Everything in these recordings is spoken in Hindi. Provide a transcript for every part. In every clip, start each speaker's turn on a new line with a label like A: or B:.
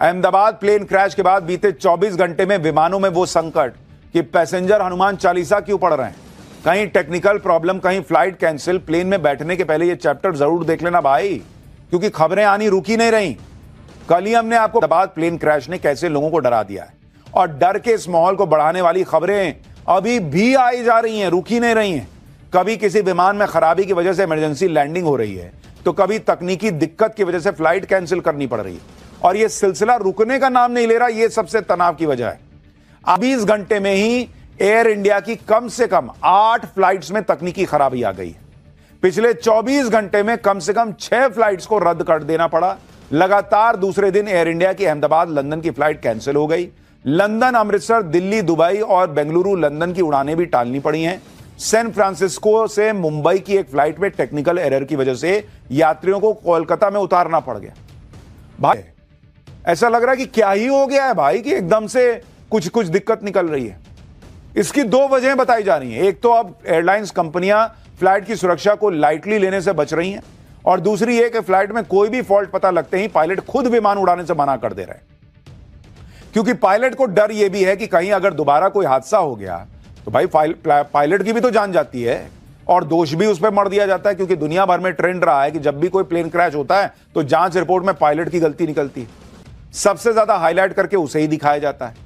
A: अहमदाबाद प्लेन क्रैश के बाद बीते 24 घंटे में विमानों में वो संकट कि पैसेंजर हनुमान चालीसा क्यों पढ़ रहे हैं। कहीं टेक्निकल प्रॉब्लम, कहीं फ्लाइट कैंसिल। प्लेन में बैठने के पहले ये चैप्टर जरूर देख लेना भाई, क्योंकि खबरें आनी रुकी नहीं रही। कल ही हमने आपको अहमदाबाद प्लेन क्रैश ने कैसे लोगों को डरा दिया है, और डर के इस माहौल को बढ़ाने वाली खबरें अभी भी आई जा रही हैं, रुकी नहीं रही हैं। कभी किसी विमान में खराबी की वजह से इमरजेंसी लैंडिंग हो रही है, तो कभी तकनीकी दिक्कत की वजह से फ्लाइट कैंसिल करनी पड़ रही है, और यह सिलसिला रुकने का नाम नहीं ले रहा। यह सबसे तनाव की वजह है। 20 घंटे में ही एयर इंडिया की कम से कम 8 फ्लाइट्स में तकनीकी खराबी आ गई है। पिछले 24 घंटे में कम से कम 6 फ्लाइट्स को रद्द कर देना पड़ा। लगातार दूसरे दिन एयर इंडिया की अहमदाबाद लंदन की फ्लाइट कैंसिल हो गई। लंदन, अमृतसर, दिल्ली, दुबई और बेंगलुरु लंदन की उड़ानें भी टालनी पड़ी हैं। सैन फ्रांसिस्को से मुंबई की एक फ्लाइट में टेक्निकल एरर की वजह से यात्रियों को कोलकाता में उतारना पड़ गया। भाई ऐसा लग रहा है कि क्या ही हो गया है भाई, कि एकदम से कुछ दिक्कत निकल रही है। इसकी 2 वजहें बताई जा रही हैं। एक तो अब एयरलाइंस कंपनियां फ्लाइट की सुरक्षा को लाइटली लेने से बच रही हैं, और दूसरी ये कि फ्लाइट में कोई भी फॉल्ट पता लगते ही पायलट खुद विमान उड़ाने से मना कर दे रहे हैं, क्योंकि पायलट को डर यह भी है कि कहीं अगर दोबारा कोई हादसा हो गया तो भाई पायलट की भी तो जान जाती है, और दोष भी उस पर मर दिया जाता है। क्योंकि दुनिया भर में ट्रेंड रहा है कि जब भी कोई प्लेन क्रैश होता है तो जांच रिपोर्ट में पायलट की गलती निकलती है, सबसे ज्यादा हाईलाइट करके उसे ही दिखाया जाता है।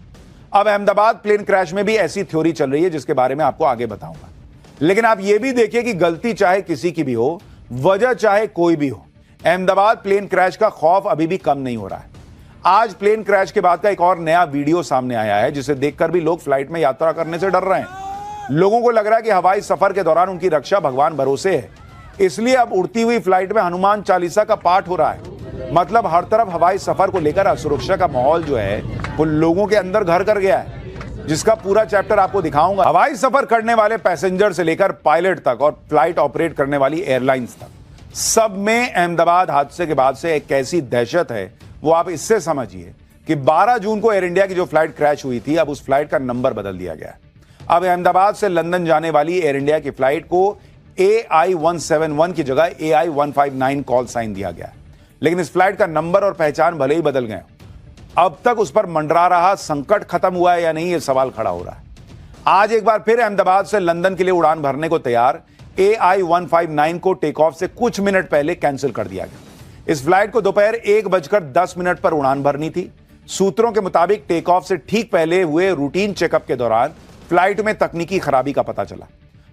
A: अब अहमदाबाद प्लेन क्रैश में भी ऐसी थ्योरी चल रही है, जिसके बारे में आपको आगे बताऊंगा। लेकिन आप यह भी देखिए कि गलती चाहे किसी की भी हो, वजह चाहे कोई भी हो, अहमदाबाद प्लेन क्रैश का खौफ अभी भी कम नहीं हो रहा है। आज प्लेन क्रैश के बाद का एक और नया वीडियो सामने आया है, जिसे देखकर भी लोग फ्लाइट में यात्रा करने से डर रहे हैं। लोगों को लग रहा है कि हवाई सफर के दौरान उनकी रक्षा भगवान भरोसे है, इसलिए अब उड़ती हुई फ्लाइट में हनुमान चालीसा का पाठ हो रहा है। मतलब हर तरफ हवाई सफर को लेकर असुरक्षा का माहौल जो है वो लोगों के अंदर घर कर गया है, जिसका पूरा चैप्टर आपको दिखाऊंगा। हवाई सफर करने वाले पैसेंजर से लेकर पायलट तक और फ्लाइट ऑपरेट करने वाली एयरलाइंस तक, सब में अहमदाबाद हादसे के बाद से एक कैसी दहशत है वो आप इससे समझिए कि 12 जून को एयर इंडिया की जो फ्लाइट क्रैश हुई थी, अब उस फ्लाइट का नंबर बदल दिया गया है। अब अहमदाबाद से लंदन जाने वाली एयर इंडिया की फ्लाइट को AI-171 की जगह AI-159 कॉल साइन दिया गया है। लेकिन इस फ्लाइट का नंबर और पहचान भले ही बदल गए, अब तक उस पर मंडरा रहा संकट खत्म हुआ है या नहीं, यह सवाल खड़ा हो रहा है। आज एक बार फिर अहमदाबाद से लंदन के लिए उड़ान भरने को तैयार AI-159 को टेक ऑफ से कुछ मिनट पहले कैंसिल कर दिया गया। इस फ्लाइट को दोपहर 1:10 पर उड़ान भरनी थी। सूत्रों के मुताबिक टेक ऑफ से ठीक पहले हुए रूटीन चेकअप के दौरान फ्लाइट में तकनीकी खराबी का पता चला।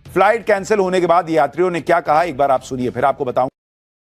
A: फ्लाइट कैंसिल होने के बाद यात्रियों ने क्या कहा, एक बार आप सुनिए, फिर आपको बताऊं।